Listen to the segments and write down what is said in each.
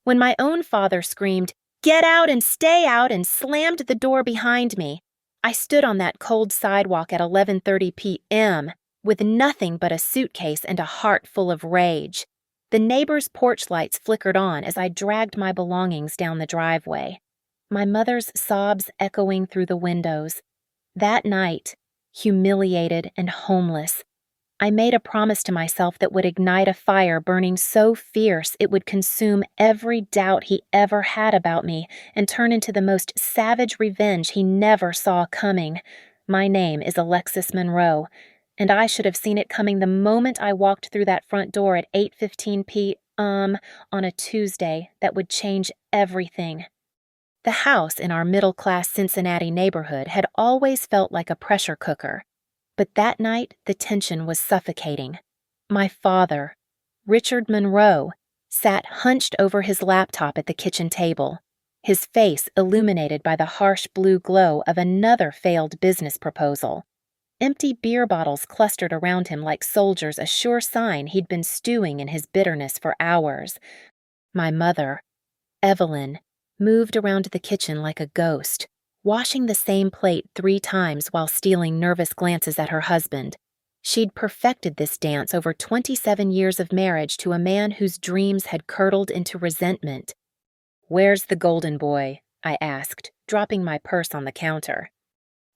when my own father screamed, "Get out and stay out," and slammed the door behind me. I stood on that cold sidewalk at 11:30 p.m. with nothing but a suitcase and a heart full of rage. The neighbor's porch lights flickered on as I dragged my belongings down the driveway, my mother's sobs echoing through the windows. That night, humiliated and homeless, I made a promise to myself that would ignite a fire burning so fierce it would consume every doubt he ever had about me and turn into the most savage revenge he never saw coming. My name is Alexis Monroe, and I should have seen it coming the moment I walked through that front door at 8:15 p.m. on a Tuesday. That would change everything. The house in our middle-class Cincinnati neighborhood had always felt like a pressure cooker. But that night, the tension was suffocating. My father, Richard Monroe, sat hunched over his laptop at the kitchen table, his face illuminated by the harsh blue glow of another failed business proposal. Empty beer bottles clustered around him like soldiers, a sure sign he'd been stewing in his bitterness for hours. My mother, Evelyn, moved around the kitchen like a ghost, washing the same plate 3 times while stealing nervous glances at her husband. She'd perfected this dance over 27 years of marriage to a man whose dreams had curdled into resentment. "Where's the golden boy?" I asked, dropping my purse on the counter.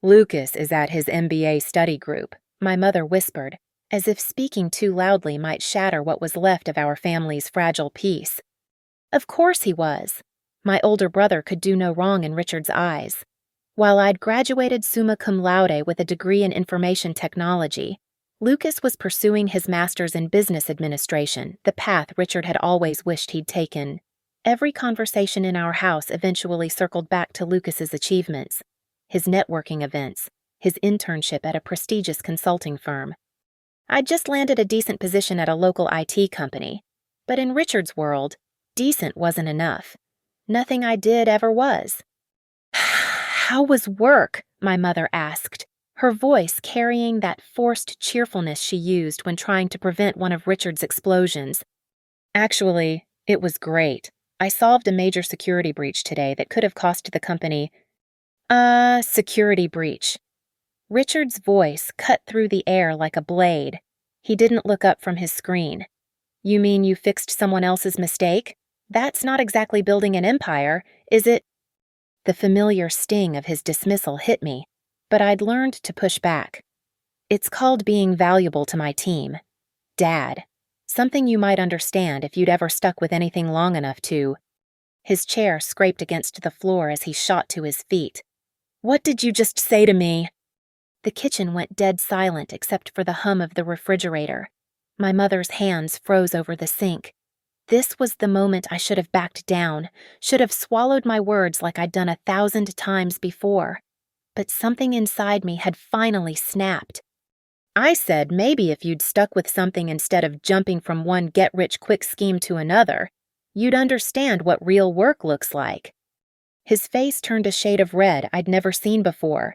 "Lucas is at his MBA study group," my mother whispered, as if speaking too loudly might shatter what was left of our family's fragile peace. Of course he was. My older brother could do no wrong in Richard's eyes. While I'd graduated summa cum laude with a degree in information technology, Lucas was pursuing his master's in business administration, the path Richard had always wished he'd taken. Every conversation in our house eventually circled back to Lucas's achievements, his networking events, his internship at a prestigious consulting firm. I'd just landed a decent position at a local IT company, but in Richard's world, decent wasn't enough. Nothing I did ever was. "How was work?" my mother asked, her voice carrying that forced cheerfulness she used when trying to prevent one of Richard's explosions. "Actually, it was great. I solved a major security breach today that could have cost the company—" security breach." Richard's voice cut through the air like a blade. He didn't look up from his screen. "You mean you fixed someone else's mistake? That's not exactly building an empire, is it?" The familiar sting of his dismissal hit me, but I'd learned to push back. "It's called being valuable to my team. Dad. Something you might understand if you'd ever stuck with anything long enough to." His chair scraped against the floor as he shot to his feet. "What did you just say to me?" The kitchen went dead silent except for the hum of the refrigerator. My mother's hands froze over the sink. This was the moment I should have backed down, should have swallowed my words like I'd done 1,000 times before. But something inside me had finally snapped. "I said maybe if you'd stuck with something instead of jumping from one get-rich-quick scheme to another, you'd understand what real work looks like." His face turned a shade of red I'd never seen before.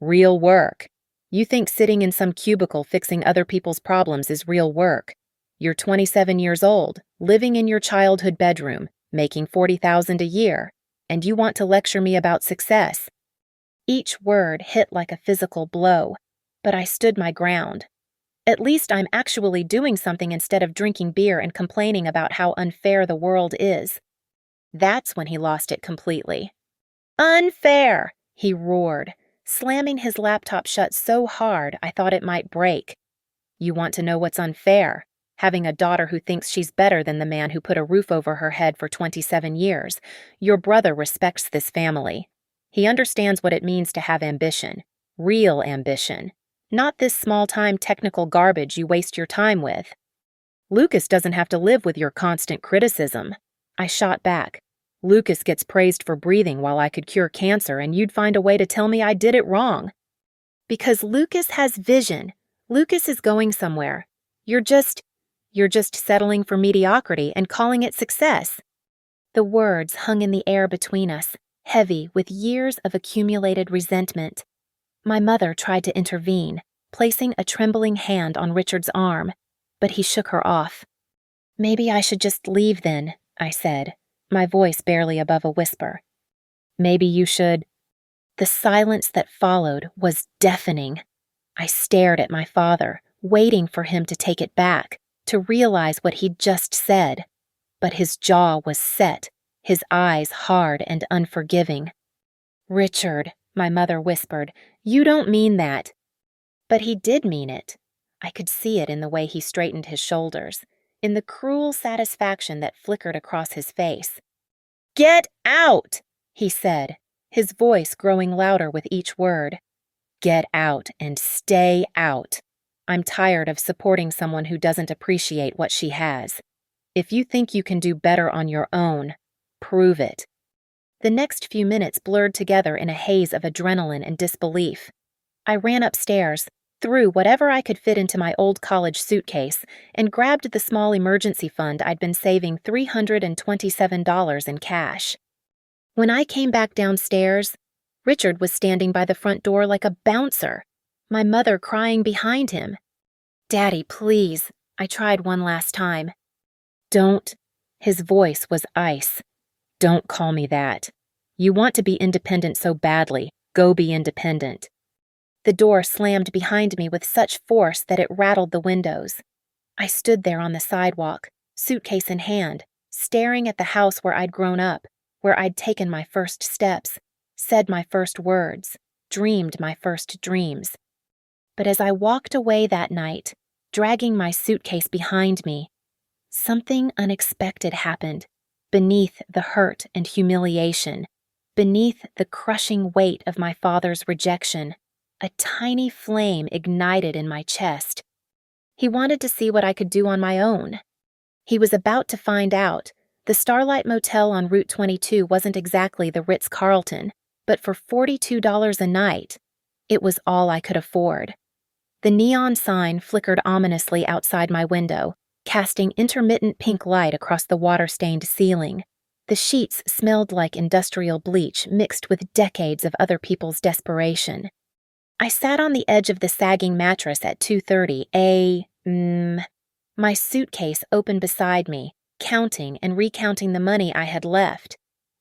"Real work? You think sitting in some cubicle fixing other people's problems is real work? You're 27 years old, living in your childhood bedroom, making $40,000 a year, and you want to lecture me about success." Each word hit like a physical blow, but I stood my ground. At least I'm actually doing something instead of drinking beer and complaining about how unfair the world is. That's when he lost it completely. "Unfair!" he roared, slamming his laptop shut so hard I thought it might break. "You want to know what's unfair? Having a daughter who thinks she's better than the man who put a roof over her head for 27 years. Your brother respects this family. He understands what it means to have ambition. Real ambition. Not this small-time technical garbage you waste your time with. Lucas doesn't have to live with your constant criticism." I shot back. "Lucas gets praised for breathing while I could cure cancer, and you'd find a way to tell me I did it wrong." "Because Lucas has vision. Lucas is going somewhere. You're just settling for mediocrity and calling it success." The words hung in the air between us, heavy with years of accumulated resentment. My mother tried to intervene, placing a trembling hand on Richard's arm, but he shook her off. "Maybe I should just leave then," I said, my voice barely above a whisper. Maybe you should. The silence that followed was deafening. I stared at my father, waiting for him to take it back, to realize what he'd just said. But his jaw was set, his eyes hard and unforgiving. "Richard," my mother whispered, "you don't mean that." But he did mean it. I could see it in the way he straightened his shoulders, in the cruel satisfaction that flickered across his face. "Get out!" he said, his voice growing louder with each word. "Get out and stay out. I'm tired of supporting someone who doesn't appreciate what she has. If you think you can do better on your own, prove it." The next few minutes blurred together in a haze of adrenaline and disbelief. I ran upstairs, threw whatever I could fit into my old college suitcase, and grabbed the small emergency fund I'd been saving $327 in cash. When I came back downstairs, Richard was standing by the front door like a bouncer, my mother crying behind him. "Daddy, please," I tried one last time. "Don't." His voice was ice. "Don't call me that. You want to be independent so badly. Go be independent." The door slammed behind me with such force that it rattled the windows. I stood there on the sidewalk, suitcase in hand, staring at the house where I'd grown up, where I'd taken my first steps, said my first words, dreamed my first dreams. But as I walked away that night, dragging my suitcase behind me, something unexpected happened, beneath the hurt and humiliation, beneath the crushing weight of my father's rejection. A tiny flame ignited in my chest. He wanted to see what I could do on my own. He was about to find out. The Starlight Motel on Route 22 wasn't exactly the Ritz-Carlton, but for $42 a night, it was all I could afford. The neon sign flickered ominously outside my window, casting intermittent pink light across the water-stained ceiling. The sheets smelled like industrial bleach mixed with decades of other people's desperation. I sat on the edge of the sagging mattress at 2:30 a.m. My suitcase open beside me, counting and recounting the money I had left.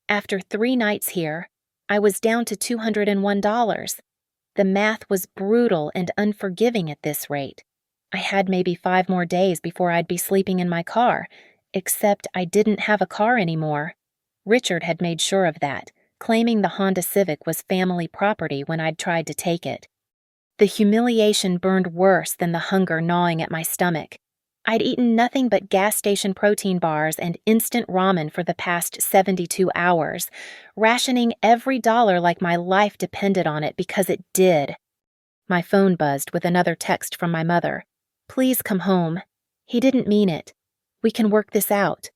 After 3 nights here, I was down to $201. The math was brutal and unforgiving at this rate. I had maybe 5 more days before I'd be sleeping in my car, except I didn't have a car anymore. Richard had made sure of that, claiming the Honda Civic was family property when I'd tried to take it. The humiliation burned worse than the hunger gnawing at my stomach. I'd eaten nothing but gas station protein bars and instant ramen for the past 72 hours, rationing every dollar like my life depended on it because it did. My phone buzzed with another text from my mother. "Please come home. He didn't mean it. We can work this out."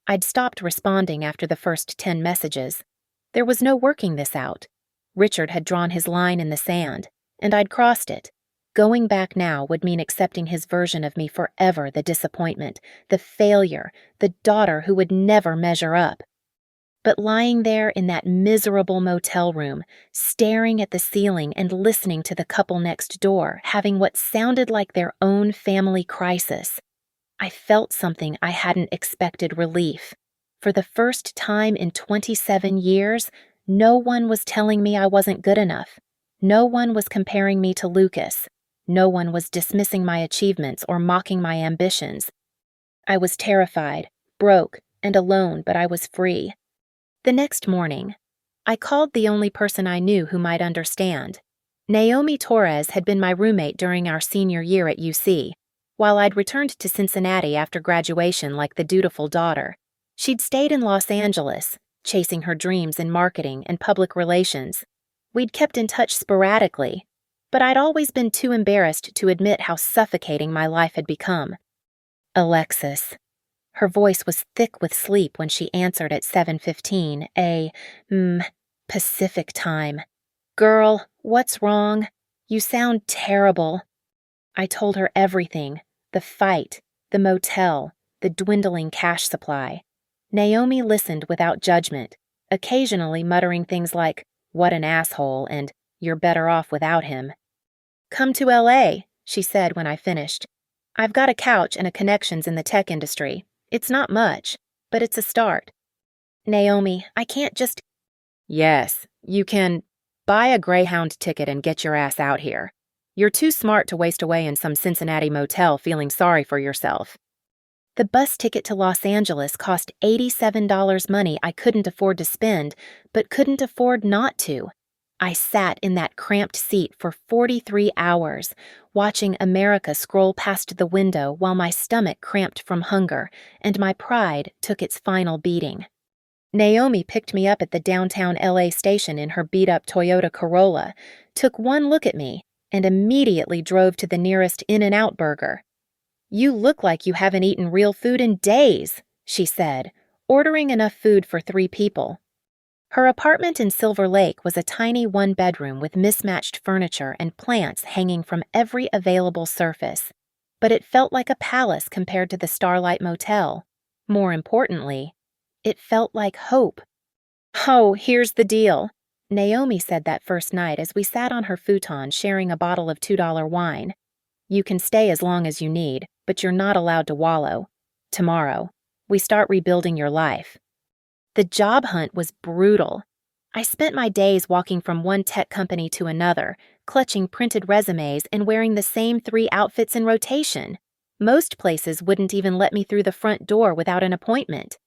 I'd stopped responding after the first 10 messages. There was no working this out. Richard had drawn his line in the sand, and I'd crossed it. Going back now would mean accepting his version of me forever, the disappointment, the failure, the daughter who would never measure up. But lying there in that miserable motel room, staring at the ceiling and listening to the couple next door having what sounded like their own family crisis, I felt something I hadn't expected: relief. For the first time in 27 years, no one was telling me I wasn't good enough. No one was comparing me to Lucas. No one was dismissing my achievements or mocking my ambitions. I was terrified, broke, and alone, but I was free. The next morning, I called the only person I knew who might understand. Naomi Torres had been my roommate during our senior year at UC. While I'd returned to Cincinnati after graduation like the dutiful daughter, she'd stayed in Los Angeles, chasing her dreams in marketing and public relations. We'd kept in touch sporadically, but I'd always been too embarrassed to admit how suffocating my life had become. "Alexis." Her voice was thick with sleep when she answered at 7:15 a.m. Pacific time. "Girl, what's wrong? You sound terrible." I told her everything: the fight, the motel, the dwindling cash supply. Naomi listened without judgment, occasionally muttering things like, "What an asshole," and "You're better off without him." "Come to LA, she said when I finished. "I've got a couch and a connections in the tech industry. It's not much, but it's a start." Naomi, I can't just. Yes, you can buy a Greyhound ticket and get your ass out here. You're too smart to waste away in some Cincinnati motel feeling sorry for yourself. The bus ticket to Los Angeles cost $87 money I couldn't afford to spend, but couldn't afford not to. I sat in that cramped seat for 43 hours, watching America scroll past the window while my stomach cramped from hunger, and my pride took its final beating. Naomi picked me up at the downtown LA station in her beat-up Toyota Corolla, took one look at me, and immediately drove to the nearest In-N-Out burger. "You look like you haven't eaten real food in days," she said, ordering enough food for 3 people. Her apartment in Silver Lake was a tiny one-bedroom with mismatched furniture and plants hanging from every available surface, but it felt like a palace compared to the Starlight Motel. More importantly, it felt like hope. "Oh, here's the deal," Naomi said that first night as we sat on her futon sharing a bottle of $2 wine. "You can stay as long as you need, but you're not allowed to wallow. Tomorrow, we start rebuilding your life." The job hunt was brutal. I spent my days walking from one tech company to another, clutching printed resumes and wearing the same 3 outfits in rotation. Most places wouldn't even let me through the front door without an appointment.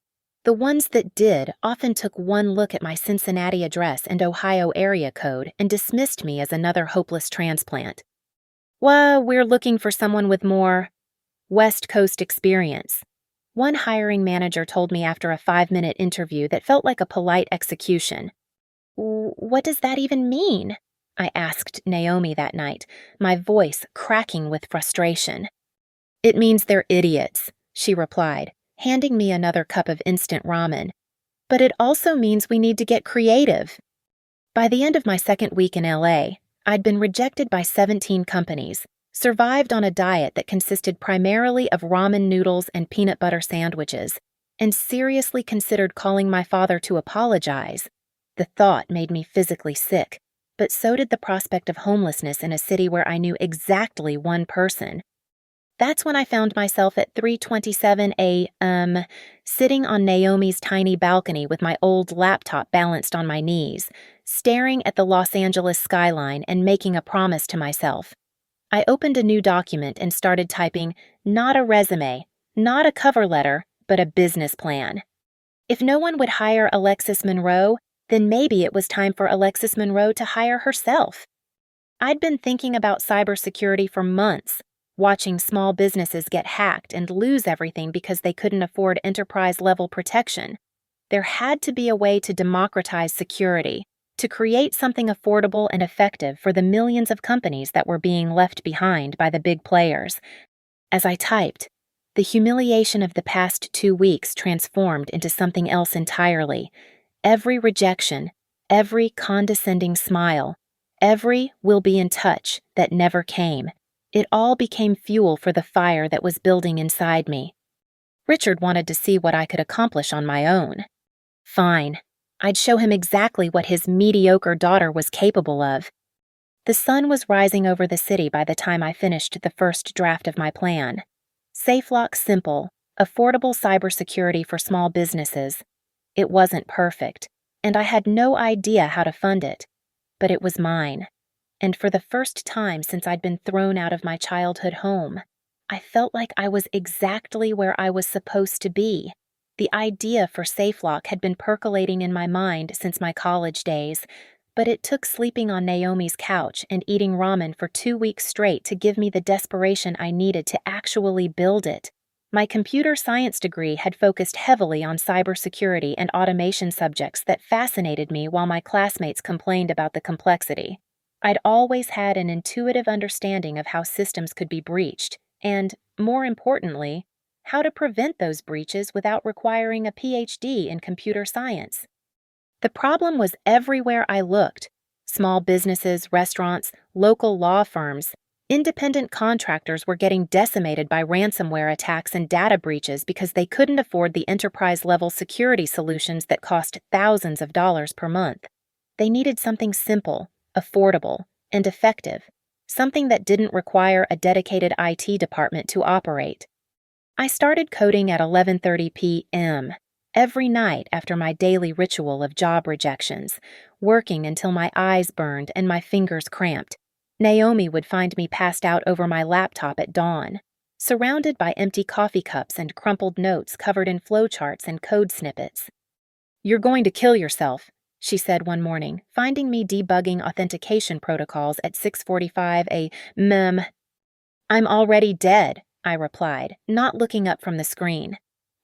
The ones that did often took one look at my Cincinnati address and Ohio area code and dismissed me as another hopeless transplant. "Well, we're looking for someone with more West Coast experience," one hiring manager told me after a 5-minute interview that felt like a polite execution. "What does that even mean?" I asked Naomi that night, my voice cracking with frustration. "It means they're idiots," she replied, handing me another cup of instant ramen. "But it also means we need to get creative." By the end of my second week in LA, I'd been rejected by 17 companies, survived on a diet that consisted primarily of ramen noodles and peanut butter sandwiches, and seriously considered calling my father to apologize. The thought made me physically sick, but so did the prospect of homelessness in a city where I knew exactly one person. That's when I found myself at 3:27 a.m., sitting on Naomi's tiny balcony with my old laptop balanced on my knees, staring at the Los Angeles skyline and making a promise to myself. I opened a new document and started typing, not a resume, not a cover letter, but a business plan. If no one would hire Alexis Monroe, then maybe it was time for Alexis Monroe to hire herself. I'd been thinking about cybersecurity for months, watching small businesses get hacked and lose everything because they couldn't afford enterprise-level protection. There had to be a way to democratize security, to create something affordable and effective for the millions of companies that were being left behind by the big players. As I typed, the humiliation of the past 2 weeks transformed into something else entirely. Every rejection, every condescending smile, every "we'll be in touch" that never came. It all became fuel for the fire that was building inside me. Richard wanted to see what I could accomplish on my own. Fine. I'd show him exactly what his mediocre daughter was capable of. The sun was rising over the city by the time I finished the first draft of my plan. SafeLock Simple, affordable cybersecurity for small businesses. It wasn't perfect, and I had no idea how to fund it, but it was mine. And for the first time since I'd been thrown out of my childhood home, I felt like I was exactly where I was supposed to be. The idea for SafeLock had been percolating in my mind since my college days, but it took sleeping on Naomi's couch and eating ramen for 2 weeks straight to give me the desperation I needed to actually build it. My computer science degree had focused heavily on cybersecurity and automation subjects that fascinated me while my classmates complained about the complexity. I'd always had an intuitive understanding of how systems could be breached, and, more importantly, how to prevent those breaches without requiring a PhD in computer science. The problem was everywhere I looked: small businesses, restaurants, local law firms. Independent contractors were getting decimated by ransomware attacks and data breaches because they couldn't afford the enterprise-level security solutions that cost thousands of dollars per month. They needed something simple, affordable, and effective, something that didn't require a dedicated IT department to operate. I started coding at 11:30 p.m. every night after my daily ritual of job rejections, working until my eyes burned and my fingers cramped. Naomi would find me passed out over my laptop at dawn, surrounded by empty coffee cups and crumpled notes covered in flowcharts and code snippets. "You're going to kill yourself," she said one morning, finding me debugging authentication protocols at 6:45 a.m. "I'm already dead," I replied, not looking up from the screen.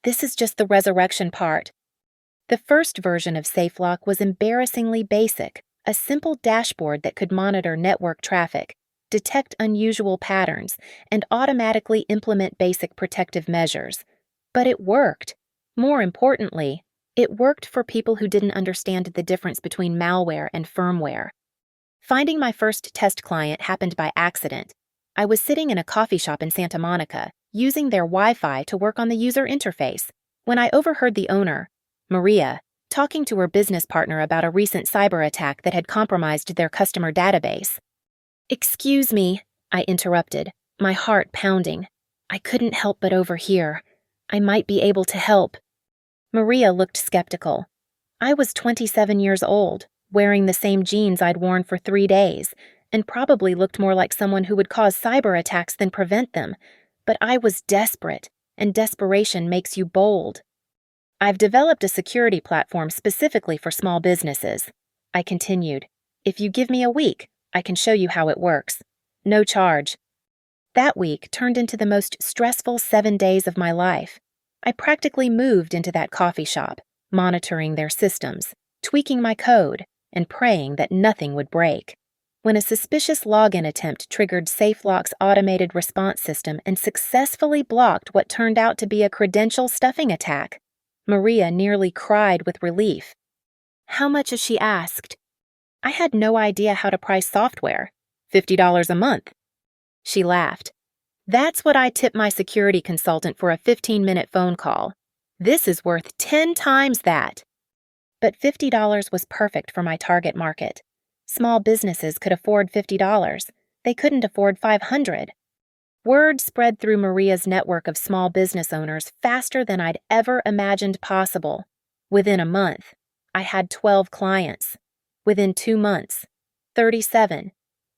"This is just the resurrection part." The first version of SafeLock was embarrassingly basic, a simple dashboard that could monitor network traffic, detect unusual patterns, and automatically implement basic protective measures. But it worked. More importantly, it worked for people who didn't understand the difference between malware and firmware. Finding my first test client happened by accident. I was sitting in a coffee shop in Santa Monica, using their Wi-Fi to work on the user interface, when I overheard the owner, Maria, talking to her business partner about a recent cyber attack that had compromised their customer database. "Excuse me," I interrupted, my heart pounding. I couldn't help but overhear. I might be able to help. Maria looked skeptical. I was 27 years old, wearing the same jeans I'd worn for 3 days, and probably looked more like someone who would cause cyber attacks than prevent them. But I was desperate, and desperation makes you bold. "I've developed a security platform specifically for small businesses," I continued. "If you give me a week, I can show you how it works. No charge." That week turned into the most stressful 7 days of my life. I practically moved into that coffee shop, monitoring their systems, tweaking my code, and praying that nothing would break. When a suspicious login attempt triggered SafeLock's automated response system and successfully blocked what turned out to be a credential stuffing attack, Maria nearly cried with relief. "How much has she asked?" I had no idea how to price software. $50 a month. She laughed. "That's what I tip my security consultant for a 15-minute phone call. This is worth 10 times that." But $50 was perfect for my target market. Small businesses could afford $50. They couldn't afford $500. Word spread through Maria's network of small business owners faster than I'd ever imagined possible. Within a month, I had 12 clients. Within 2 months, 37.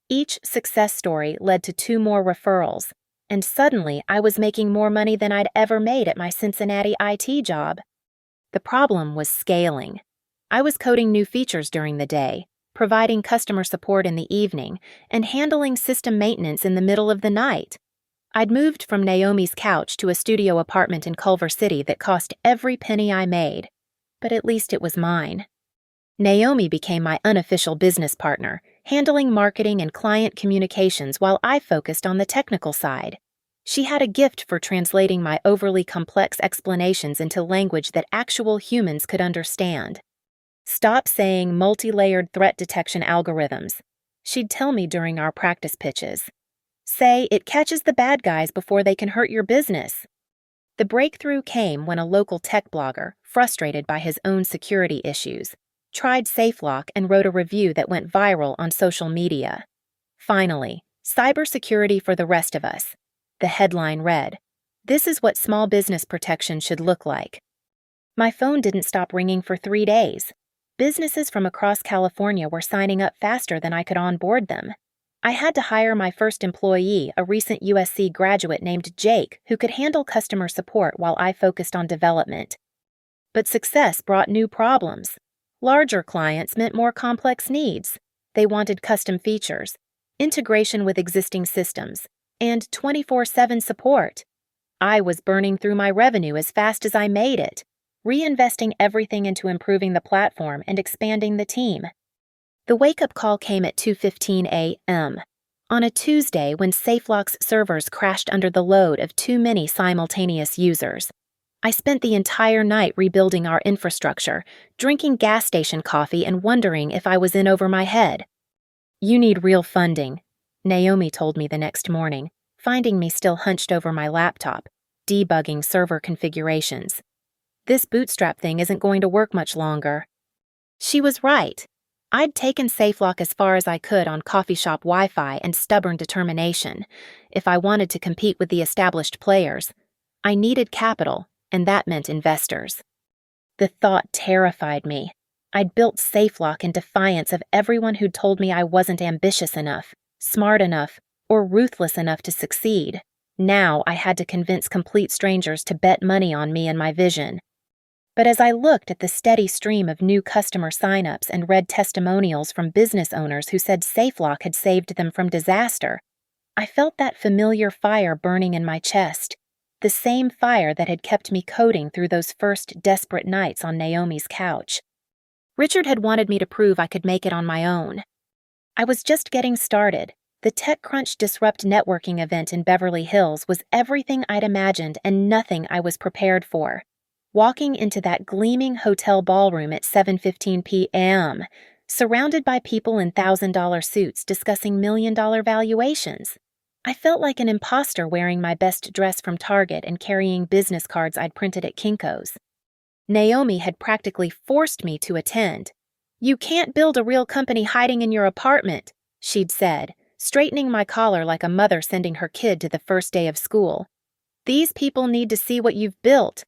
Each success story led to 2 more referrals, and suddenly I was making more money than I'd ever made at my Cincinnati IT job. The problem was scaling. I was coding new features during the day, providing customer support in the evening, and handling system maintenance in the middle of the night. I'd moved from Naomi's couch to a studio apartment in Culver City that cost every penny I made, but at least it was mine. Naomi became my unofficial business partner, handling marketing and client communications while I focused on the technical side. She had a gift for translating my overly complex explanations into language that actual humans could understand. "Stop saying multi-layered threat detection algorithms," she'd tell me during our practice pitches. "Say it catches the bad guys before they can hurt your business." The breakthrough came when a local tech blogger, frustrated by his own security issues, tried SafeLock and wrote a review that went viral on social media. Finally, cybersecurity for the rest of us. The headline read, "This is what small business protection should look like." My phone didn't stop ringing for 3 days. Businesses from across California were signing up faster than I could onboard them. I had to hire my first employee, a recent USC graduate named Jake, who could handle customer support while I focused on development. But success brought new problems. Larger clients meant more complex needs. They wanted custom features, integration with existing systems, and 24/7 support. I was burning through my revenue as fast as I made it, reinvesting everything into improving the platform and expanding the team. The wake-up call came at 2:15 a.m. on a Tuesday when SafeLock's servers crashed under the load of too many simultaneous users. I spent the entire night rebuilding our infrastructure, drinking gas station coffee and wondering if I was in over my head. "You need real funding," Naomi told me the next morning, finding me still hunched over my laptop, debugging server configurations. "This bootstrap thing isn't going to work much longer." She was right. I'd taken SafeLock as far as I could on coffee shop Wi-Fi and stubborn determination. If I wanted to compete with the established players, I needed capital, and that meant investors. The thought terrified me. I'd built SafeLock in defiance of everyone who'd told me I wasn't ambitious enough, smart enough, or ruthless enough to succeed. Now I had to convince complete strangers to bet money on me and my vision. But as I looked at the steady stream of new customer signups and read testimonials from business owners who said SafeLock had saved them from disaster, I felt that familiar fire burning in my chest, the same fire that had kept me coding through those first desperate nights on Naomi's couch. Richard had wanted me to prove I could make it on my own. I was just getting started. The TechCrunch Disrupt networking event in Beverly Hills was everything I'd imagined and nothing I was prepared for. Walking into that gleaming hotel ballroom at 7:15 p.m., surrounded by people in $1,000 suits discussing million-dollar valuations, I felt like an imposter wearing my best dress from Target and carrying business cards I'd printed at Kinko's. Naomi had practically forced me to attend. "You can't build a real company hiding in your apartment," she'd said, straightening my collar like a mother sending her kid to the first day of school. "These people need to see what you've built."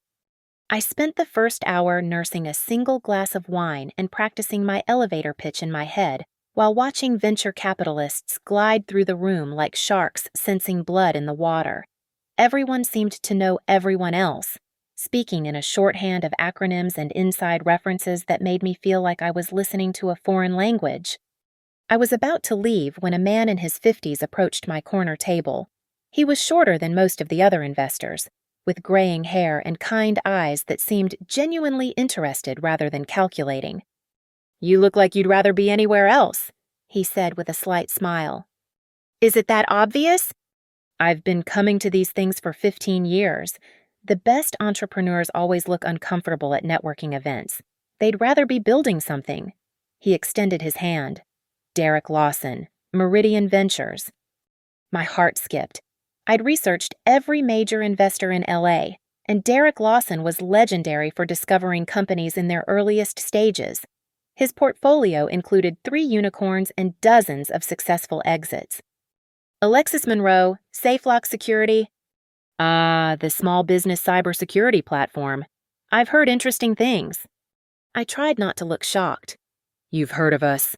I spent the first hour nursing a single glass of wine and practicing my elevator pitch in my head while watching venture capitalists glide through the room like sharks sensing blood in the water. Everyone seemed to know everyone else, speaking in a shorthand of acronyms and inside references that made me feel like I was listening to a foreign language. I was about to leave when a man in his 50s approached my corner table. He was shorter than most of the other investors, with graying hair and kind eyes that seemed genuinely interested rather than calculating. "You look like you'd rather be anywhere else," he said with a slight smile. "Is it that obvious?" "I've been coming to these things for 15 years. The best entrepreneurs always look uncomfortable at networking events. They'd rather be building something." He extended his hand. "Derek Lawson, Meridian Ventures." My heart skipped. I'd researched every major investor in LA, and Derek Lawson was legendary for discovering companies in their earliest stages. His portfolio included 3 unicorns and dozens of successful exits. "Alexis Monroe, SafeLock Security." The small business cybersecurity platform. I've heard interesting things." I tried not to look shocked. "You've heard of us."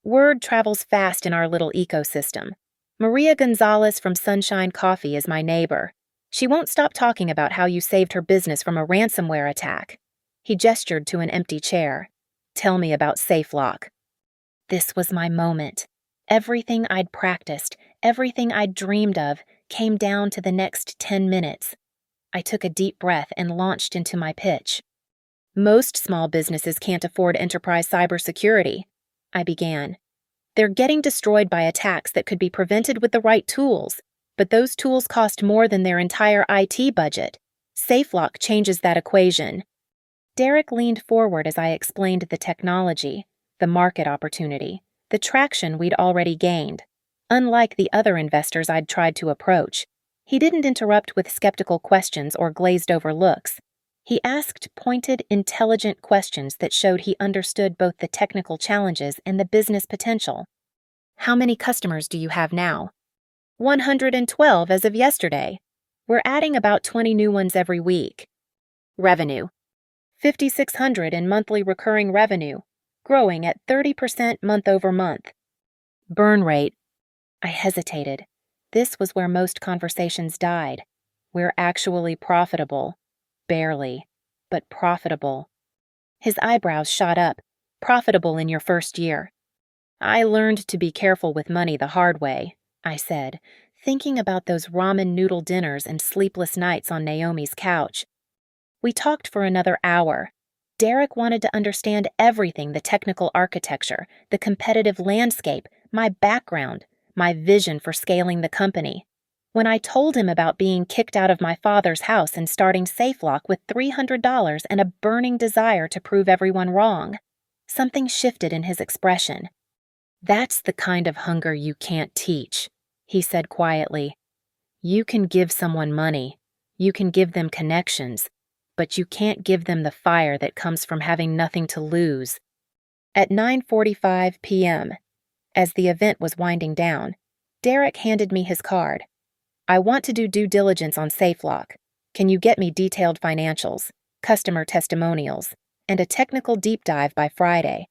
Word travels fast in our little ecosystem. Maria Gonzalez from Sunshine Coffee is my neighbor. She won't stop talking about how you saved her business from a ransomware attack. He gestured to an empty chair. "Tell me about SafeLock." This was my moment. Everything I'd practiced, everything I'd dreamed of, came down to the next 10 minutes. I took a deep breath and launched into my pitch. "Most small businesses can't afford enterprise cybersecurity," I began. "They're getting destroyed by attacks that could be prevented with the right tools, but those tools cost more than their entire IT budget. SafeLock changes that equation." Derek leaned forward as I explained the technology, the market opportunity, the traction we'd already gained. Unlike the other investors I'd tried to approach, he didn't interrupt with skeptical questions or glazed-over looks. He asked pointed, intelligent questions that showed he understood both the technical challenges and the business potential. "How many customers do you have now?" 112 as of yesterday. We're adding about 20 new ones every week." "Revenue?" 5,600 in monthly recurring revenue, growing at 30% month over month. "Burn rate?" I hesitated. This was where most conversations died. "We're actually profitable. Barely, but profitable." His eyebrows shot up. "Profitable in your first year." "I learned to be careful with money the hard way," I said, thinking about those ramen noodle dinners and sleepless nights on Naomi's couch. We talked for another hour. Derek wanted to understand everything: the technical architecture, the competitive landscape, my background, my vision for scaling the company. When I told him about being kicked out of my father's house and starting SafeLock with $300 and a burning desire to prove everyone wrong, something shifted in his expression. "That's the kind of hunger you can't teach," he said quietly. "You can give someone money, you can give them connections, but you can't give them the fire that comes from having nothing to lose." At 9:45 p.m., as the event was winding down, Derek handed me his card. "I want to do due diligence on SafeLock. Can you get me detailed financials? customer testimonials, and a technical deep dive by Friday.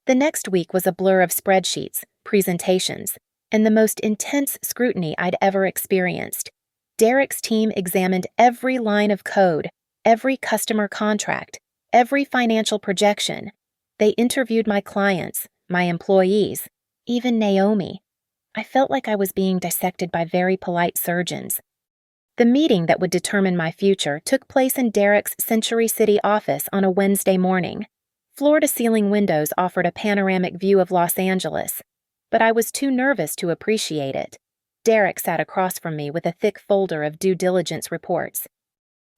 The next week was a blur of spreadsheets, presentations, and the most intense scrutiny I'd ever experienced. Derek's team examined every line of code, every customer contract, every financial projection. They interviewed my clients, my employees, even Naomi. I felt like I was being dissected by very polite surgeons. The meeting that would determine my future took place in Derek's Century City office on a Wednesday morning. Floor-to-ceiling windows offered a panoramic view of Los Angeles, but I was too nervous to appreciate it. Derek sat across from me with a thick folder of due diligence reports.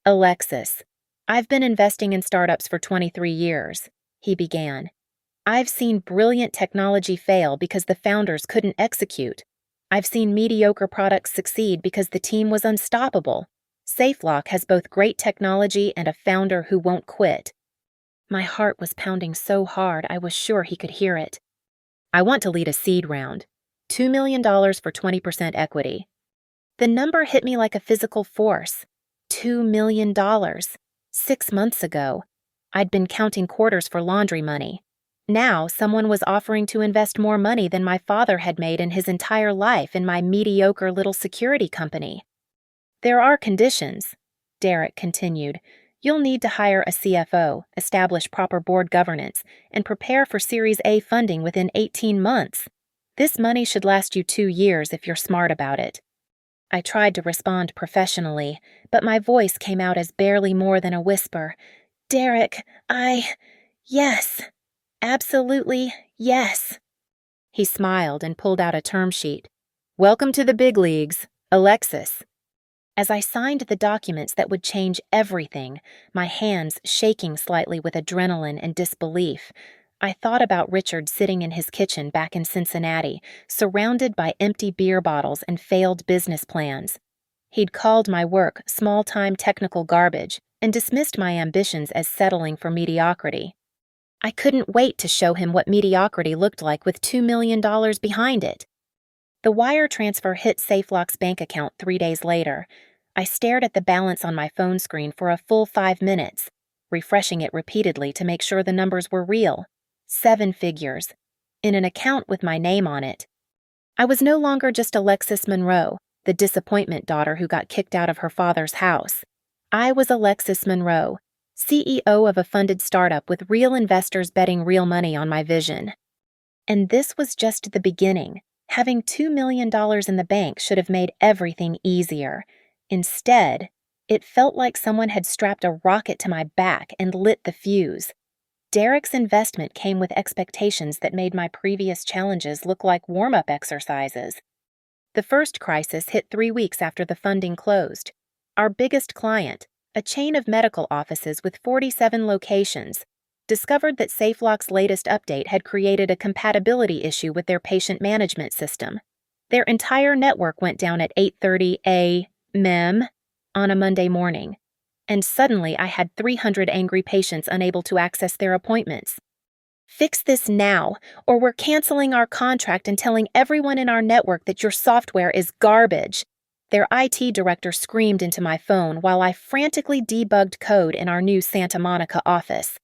"Alexis, I've been investing in startups for 23 years, he began. I've seen brilliant technology fail because the founders couldn't execute. I've seen mediocre products succeed because the team was unstoppable. SafeLock has both great technology and a founder who won't quit." My heart was pounding so hard I was sure he could hear it. "I want to lead a seed round. $2 million for 20% equity." The number hit me like a physical force. $2 million. 6 months ago. I'd been counting quarters for laundry money. Now someone was offering to invest more money than my father had made in his entire life in my mediocre little security company. "There are conditions," Derek continued. "You'll need to hire a CFO, establish proper board governance, and prepare for Series A funding within 18 months. This money should last you 2 years if you're smart about it." I tried to respond professionally, but my voice came out as barely more than a whisper. "Derek, yes. Absolutely, yes." He smiled and pulled out a term sheet. "Welcome to the big leagues, Alexis." As I signed the documents that would change everything, my hands shaking slightly with adrenaline and disbelief, I thought about Richard sitting in his kitchen back in Cincinnati, surrounded by empty beer bottles and failed business plans. He'd called my work small-time technical garbage and dismissed my ambitions as settling for mediocrity. I couldn't wait to show him what mediocrity looked like with $2 million behind it. The wire transfer hit SafeLock's bank account 3 days later. I stared at the balance on my phone screen for a full 5 minutes, refreshing it repeatedly to make sure the numbers were real. 7 figures, in an account with my name on it. I was no longer just Alexis Monroe, the disappointment daughter who got kicked out of her father's house. I was Alexis Monroe, CEO of a funded startup with real investors betting real money on my vision. And this was just the beginning. Having $2 million in the bank should have made everything easier. Instead, it felt like someone had strapped a rocket to my back and lit the fuse. Derek's investment came with expectations that made my previous challenges look like warm-up exercises. The first crisis hit 3 weeks after the funding closed. Our biggest client, a chain of medical offices with 47 locations, discovered that SafeLock's latest update had created a compatibility issue with their patient management system. Their entire network went down at 8:30 a.m. on a Monday morning, and suddenly I had 300 angry patients unable to access their appointments. "Fix this now, or we're canceling our contract and telling everyone in our network that your software is garbage," their IT director screamed into my phone while I frantically debugged code in our new Santa Monica office.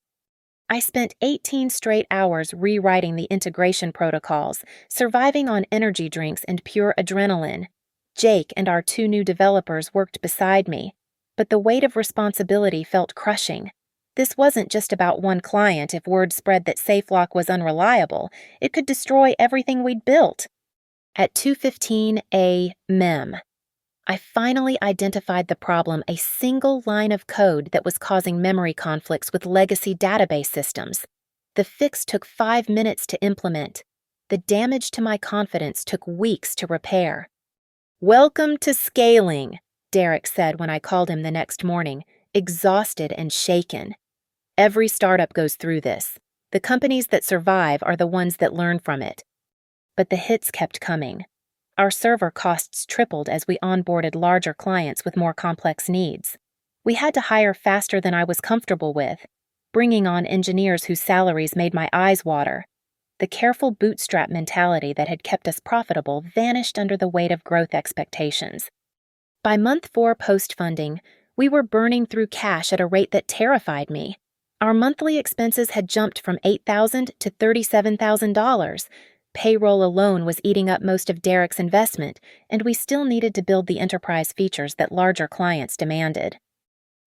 I spent 18 straight hours rewriting the integration protocols, surviving on energy drinks and pure adrenaline. Jake and our 2 new developers worked beside me, but the weight of responsibility felt crushing. This wasn't just about one client. If word spread that SafeLock was unreliable, it could destroy everything we'd built. At 2:15 a.m., I finally identified the problem, a single line of code that was causing memory conflicts with legacy database systems. The fix took 5 minutes to implement. The damage to my confidence took weeks to repair. "Welcome to scaling," Derek said when I called him the next morning, exhausted and shaken. "Every startup goes through this. The companies that survive are the ones that learn from it." But the hits kept coming. Our server costs tripled as we onboarded larger clients with more complex needs. We had to hire faster than I was comfortable with, bringing on engineers whose salaries made my eyes water. The careful bootstrap mentality that had kept us profitable vanished under the weight of growth expectations. By month 4 post-funding, We were burning through cash at a rate that terrified me. Our monthly expenses had jumped from $8,000 to $37,000. Payroll alone was eating up most of Derek's investment, and we still needed to build the enterprise features that larger clients demanded.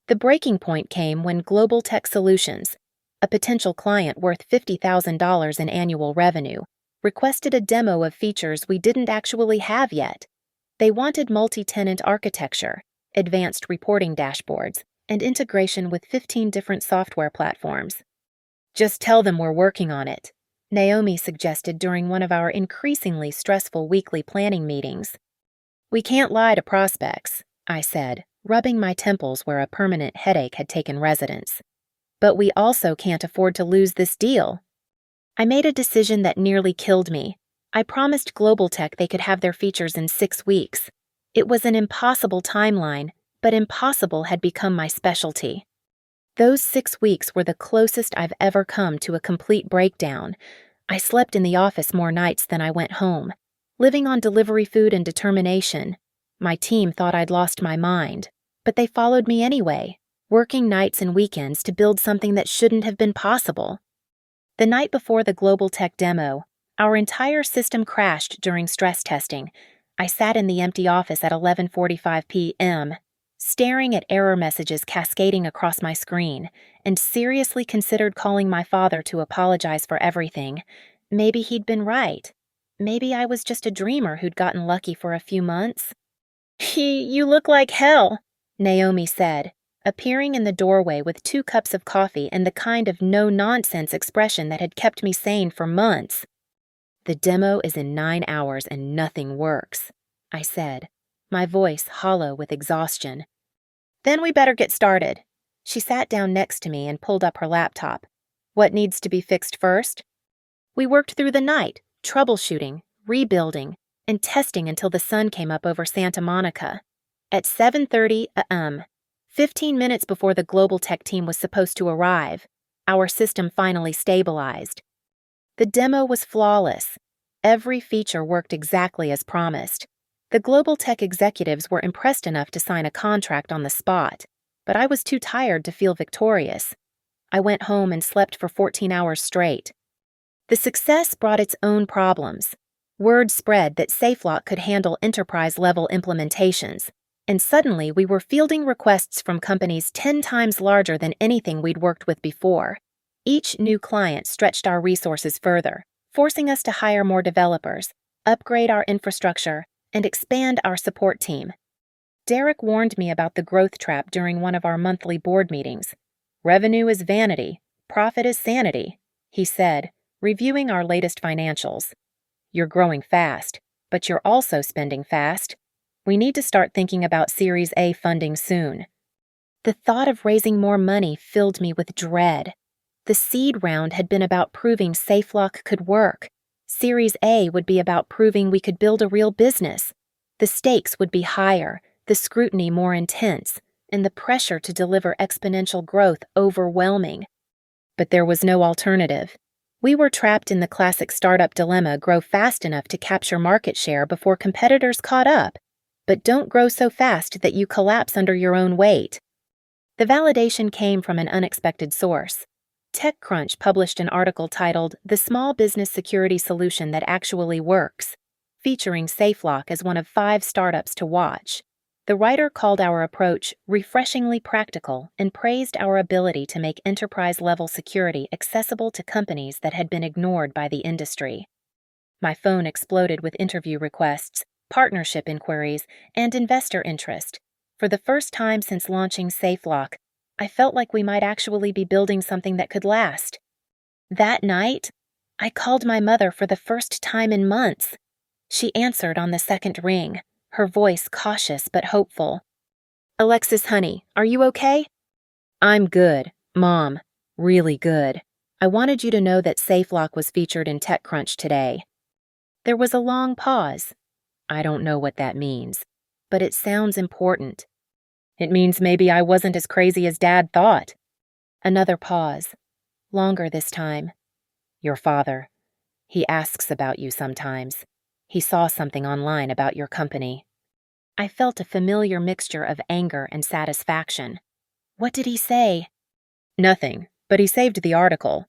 The breaking point came when Global Tech Solutions, a potential client worth $50,000 in annual revenue, requested a demo of features we didn't actually have yet. They wanted multi-tenant architecture, advanced reporting dashboards, and integration with 15 different software platforms. "Just tell them we're working on it," Naomi suggested during one of our increasingly stressful weekly planning meetings. "We can't lie to prospects," I said, rubbing my temples where a permanent headache had taken residence. "But we also can't afford to lose this deal." I made a decision that nearly killed me. I promised Global Tech they could have their features in 6 weeks. It was an impossible timeline, but impossible had become my specialty. Those 6 weeks were the closest I've ever come to a complete breakdown. I slept in the office more nights than I went home, living on delivery food and determination. My team thought I'd lost my mind, but they followed me anyway, working nights and weekends to build something that shouldn't have been possible. The night before the Global Tech demo, our entire system crashed during stress testing. I sat in the empty office at 11:45 p.m., staring at error messages cascading across my screen, and seriously considered calling my father to apologize for everything. Maybe he'd been right. Maybe I was just a dreamer who'd gotten lucky for a few months. "You look like hell," Naomi said, appearing in the doorway with 2 cups of coffee and the kind of no-nonsense expression that had kept me sane for months. "The demo is in 9 hours and nothing works," I said, my voice hollow with exhaustion. "Then we better get started." She sat down next to me and pulled up her laptop. "What needs to be fixed first?" We worked through the night, troubleshooting, rebuilding, and testing until the sun came up over Santa Monica. At 7:30 a.m., 15 minutes before the Global Tech team was supposed to arrive, our system finally stabilized. The demo was flawless. Every feature worked exactly as promised. The Global Tech executives were impressed enough to sign a contract on the spot, but I was too tired to feel victorious. I went home and slept for 14 hours straight. The success brought its own problems. Word spread that SafeLock could handle enterprise-level implementations, and suddenly we were fielding requests from companies 10 times larger than anything we'd worked with before. Each new client stretched our resources further, forcing us to hire more developers, upgrade our infrastructure, and expand our support team. Derek warned me about the growth trap during one of our monthly board meetings. "Revenue is vanity, profit is sanity," he said, reviewing our latest financials. "You're growing fast, but you're also spending fast. We need to start thinking about Series A funding soon." The thought of raising more money filled me with dread. The seed round had been about proving SafeLock could work. Series A would be about proving we could build a real business. The stakes would be higher, the scrutiny more intense, and the pressure to deliver exponential growth overwhelming. But there was no alternative. We were trapped in the classic startup dilemma: grow fast enough to capture market share before competitors caught up, but don't grow so fast that you collapse under your own weight. The validation came from an unexpected source. TechCrunch published an article titled "The Small Business Security Solution That Actually Works," featuring SafeLock as one of 5 startups to watch. The writer called our approach refreshingly practical and praised our ability to make enterprise-level security accessible to companies that had been ignored by the industry. My phone exploded with interview requests, partnership inquiries, and investor interest. For the first time since launching SafeLock, I felt like we might actually be building something that could last. That night, I called my mother for the first time in months. She answered on the second ring, her voice cautious but hopeful. "Alexis, honey, are you okay?" "I'm good, Mom. Really good. I wanted you to know that SafeLock was featured in TechCrunch today." There was a long pause. I don't know what that means, but it sounds important. "It means maybe I wasn't as crazy as Dad thought." Another pause. Longer this time. "Your father. He asks about you sometimes. He saw something online about your company." I felt a familiar mixture of anger and satisfaction. What did he say? Nothing, but he saved the article.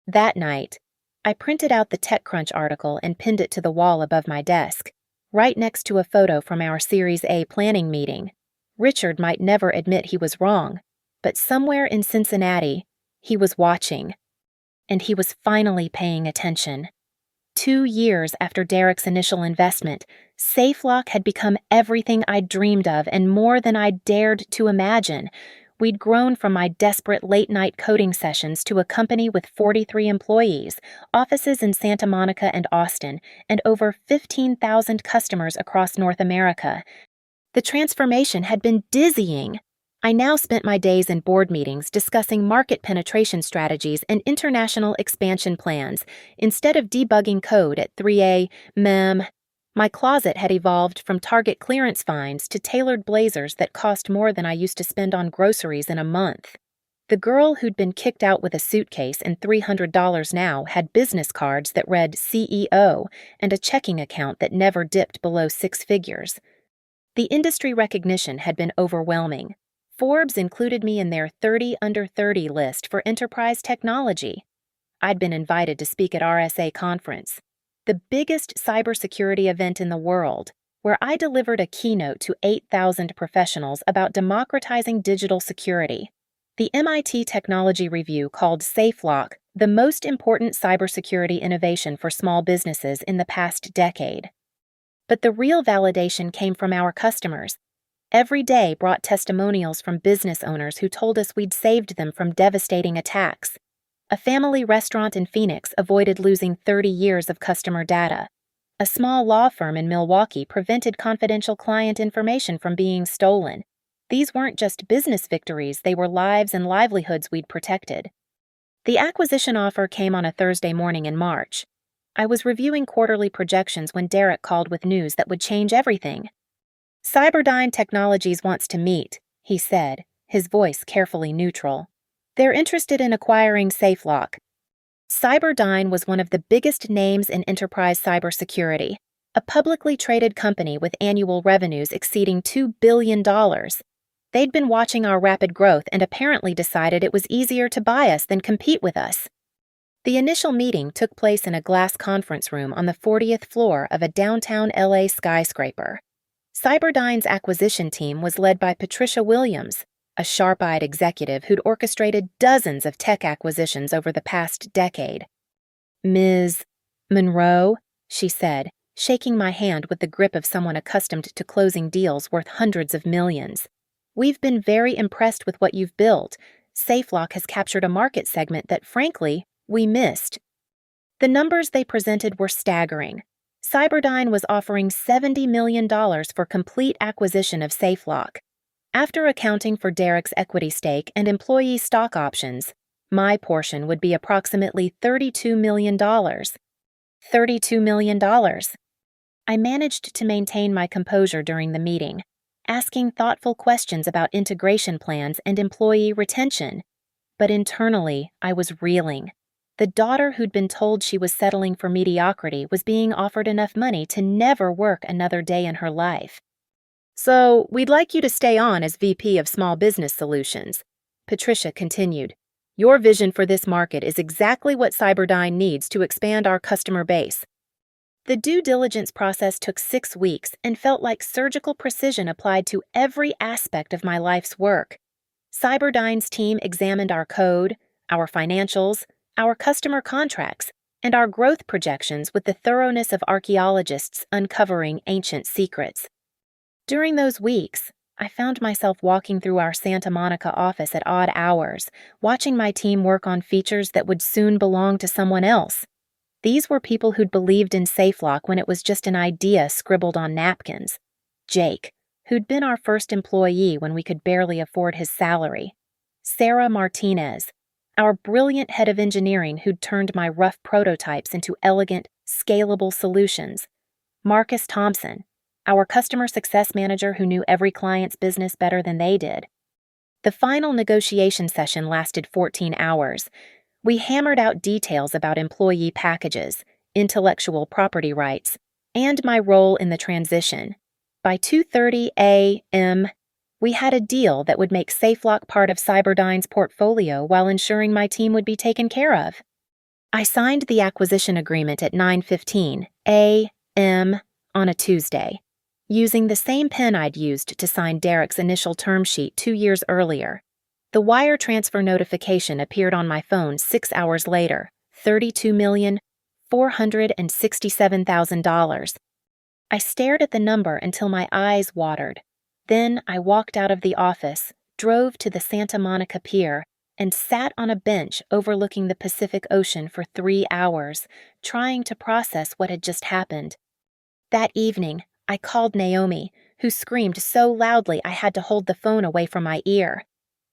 That night, I printed out the TechCrunch article and pinned it to the wall above my desk, right next to a photo from our Series A planning meeting. Richard might never admit he was wrong, but somewhere in Cincinnati, he was watching. And he was finally paying attention. 2 years after Derek's initial investment, SafeLock had become everything I'd dreamed of and more than I'd dared to imagine. We'd grown from my desperate late-night coding sessions to a company with 43 employees, offices in Santa Monica and Austin, and over 15,000 customers across North America. The transformation had been dizzying. I now spent my days in board meetings discussing market penetration strategies and international expansion plans, instead of debugging code at 3 a.m. My closet had evolved from Target clearance finds to tailored blazers that cost more than I used to spend on groceries in a month. The girl who'd been kicked out with a suitcase and $300 now had business cards that read CEO and a checking account that never dipped below 6 figures. The industry recognition had been overwhelming. Forbes included me in their 30 under 30 list for enterprise technology. I'd been invited to speak at RSA Conference, the biggest cybersecurity event in the world, where I delivered a keynote to 8,000 professionals about democratizing digital security. The MIT Technology Review called SafeLock the most important cybersecurity innovation for small businesses in the past decade. But the real validation came from our customers. Every day brought testimonials from business owners who told us we'd saved them from devastating attacks. A family restaurant in Phoenix avoided losing 30 years of customer data. A small law firm in Milwaukee prevented confidential client information from being stolen. These weren't just business victories, they were lives and livelihoods we'd protected. The acquisition offer came on a Thursday morning in March. I was reviewing quarterly projections when Derek called with news that would change everything. Cyberdyne Technologies wants to meet, he said, his voice carefully neutral. They're interested in acquiring SafeLock. Cyberdyne was one of the biggest names in enterprise cybersecurity, a publicly traded company with annual revenues exceeding $2 billion. They'd been watching our rapid growth and apparently decided it was easier to buy us than compete with us. The initial meeting took place in a glass conference room on the 40th floor of a downtown LA skyscraper. Cyberdyne's acquisition team was led by Patricia Williams, a sharp-eyed executive who'd orchestrated dozens of tech acquisitions over the past decade. Ms. Monroe, she said, shaking my hand with the grip of someone accustomed to closing deals worth hundreds of millions. We've been very impressed with what you've built. SafeLock has captured a market segment that, frankly, we missed. The numbers they presented were staggering. Cyberdyne was offering $70 million for complete acquisition of SafeLock. After accounting for Derek's equity stake and employee stock options, my portion would be approximately $32 million. $32 million. I managed to maintain my composure during the meeting, asking thoughtful questions about integration plans and employee retention. But internally, I was reeling. The daughter who'd been told she was settling for mediocrity was being offered enough money to never work another day in her life. So, we'd like you to stay on as VP of Small Business Solutions, Patricia continued. Your vision for this market is exactly what Cyberdyne needs to expand our customer base. The due diligence process took 6 weeks and felt like surgical precision applied to every aspect of my life's work. Cyberdyne's team examined our code, our financials, our customer contracts, and our growth projections with the thoroughness of archaeologists uncovering ancient secrets. During those weeks, I found myself walking through our Santa Monica office at odd hours, watching my team work on features that would soon belong to someone else. These were people who'd believed in SafeLock when it was just an idea scribbled on napkins. Jake, who'd been our first employee when we could barely afford his salary. Sarah Martinez, our brilliant head of engineering who'd turned my rough prototypes into elegant, scalable solutions. Marcus Thompson, our customer success manager who knew every client's business better than they did. The final negotiation session lasted 14 hours. We hammered out details about employee packages, intellectual property rights, and my role in the transition. By 2:30 a.m., we had a deal that would make SafeLock part of Cyberdyne's portfolio while ensuring my team would be taken care of. I signed the acquisition agreement at 9:15 a.m. on a Tuesday, using the same pen I'd used to sign Derek's initial term sheet 2 years earlier. The wire transfer notification appeared on my phone 6 hours later, $32,467,000. I stared at the number until my eyes watered. Then I walked out of the office, drove to the Santa Monica Pier, and sat on a bench overlooking the Pacific Ocean for 3 hours, trying to process what had just happened. That evening, I called Naomi, who screamed so loudly I had to hold the phone away from my ear.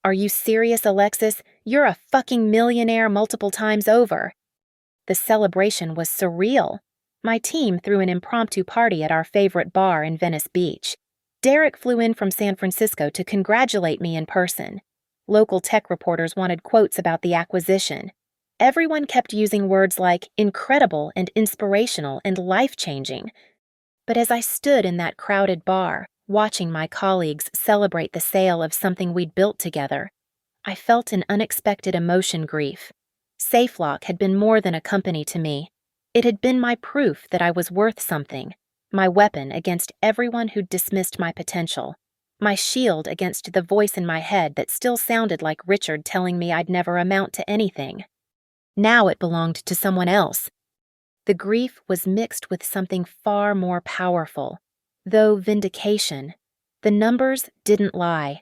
"Are you serious, Alexis? You're a fucking millionaire multiple times over." The celebration was surreal. My team threw an impromptu party at our favorite bar in Venice Beach. Derek flew in from San Francisco to congratulate me in person. Local tech reporters wanted quotes about the acquisition. Everyone kept using words like incredible and inspirational and life-changing. But as I stood in that crowded bar, watching my colleagues celebrate the sale of something we'd built together, I felt an unexpected emotion grief. SafeLock had been more than a company to me. It had been my proof that I was worth something, my weapon against everyone who'd dismissed my potential, my shield against the voice in my head that still sounded like Richard telling me I'd never amount to anything. Now it belonged to someone else. The grief was mixed with something far more powerful, though vindication. The numbers didn't lie.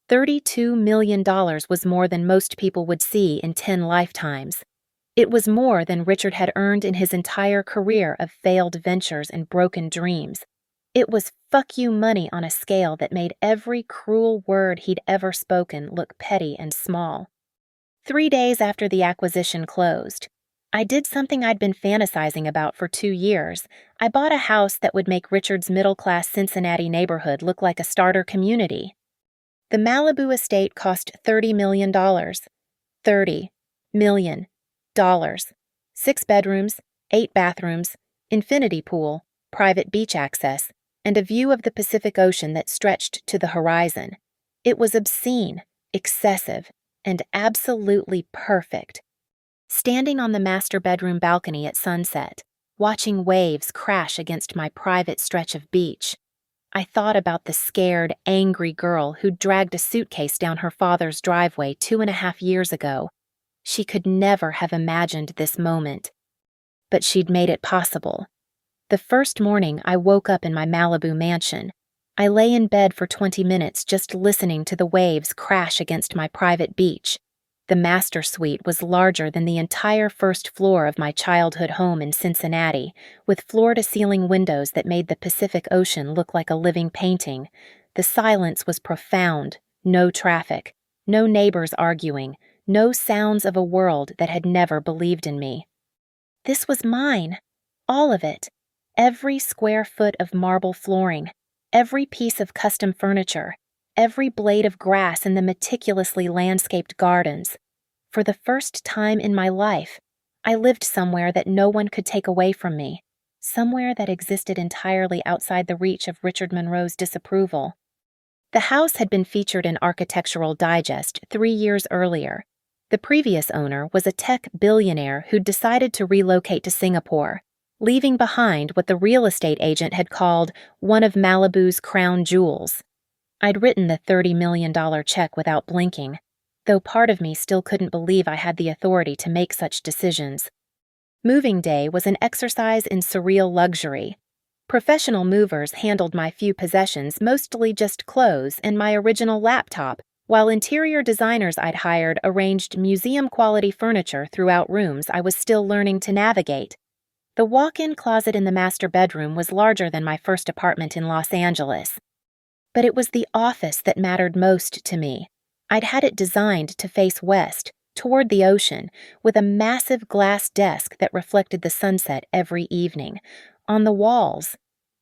$32 million was more than most people would see in 10 lifetimes. It was more than Richard had earned in his entire career of failed ventures and broken dreams. It was fuck you money on a scale that made every cruel word he'd ever spoken look petty and small. 3 days after the acquisition closed, I did something I'd been fantasizing about for 2 years. I bought a house that would make Richard's middle-class Cincinnati neighborhood look like a starter community. The Malibu estate cost $30 million. $30 million. 6 bedrooms, 8 bathrooms, infinity pool, private beach access, and a view of the Pacific Ocean that stretched to the horizon. It was obscene, excessive, and absolutely perfect. Standing on the master bedroom balcony at sunset, watching waves crash against my private stretch of beach, I thought about the scared, angry girl who dragged a suitcase down her father's driveway 2.5 years ago. She could never have imagined this moment. But she'd made it possible. The first morning I woke up in my Malibu mansion. I lay in bed for 20 minutes just listening to the waves crash against my private beach. The master suite was larger than the entire first floor of my childhood home in Cincinnati, with floor-to-ceiling windows that made the Pacific Ocean look like a living painting. The silence was profound, no traffic, no neighbors arguing, no sounds of a world that had never believed in me. This was mine, all of it, every square foot of marble flooring, every piece of custom furniture, every blade of grass in the meticulously landscaped gardens. For the first time in my life, I lived somewhere that no one could take away from me, somewhere that existed entirely outside the reach of Richard Monroe's disapproval. The house had been featured in Architectural Digest 3 years earlier. The previous owner was a tech billionaire who'd decided to relocate to Singapore, leaving behind what the real estate agent had called one of Malibu's crown jewels. I'd written the $30 million check without blinking, though part of me still couldn't believe I had the authority to make such decisions. Moving day was an exercise in surreal luxury. Professional movers handled my few possessions, mostly just clothes and my original laptop, while interior designers I'd hired arranged museum-quality furniture throughout rooms I was still learning to navigate. The walk-in closet in the master bedroom was larger than my first apartment in Los Angeles. But it was the office that mattered most to me. I'd had it designed to face west, toward the ocean, with a massive glass desk that reflected the sunset every evening. On the walls,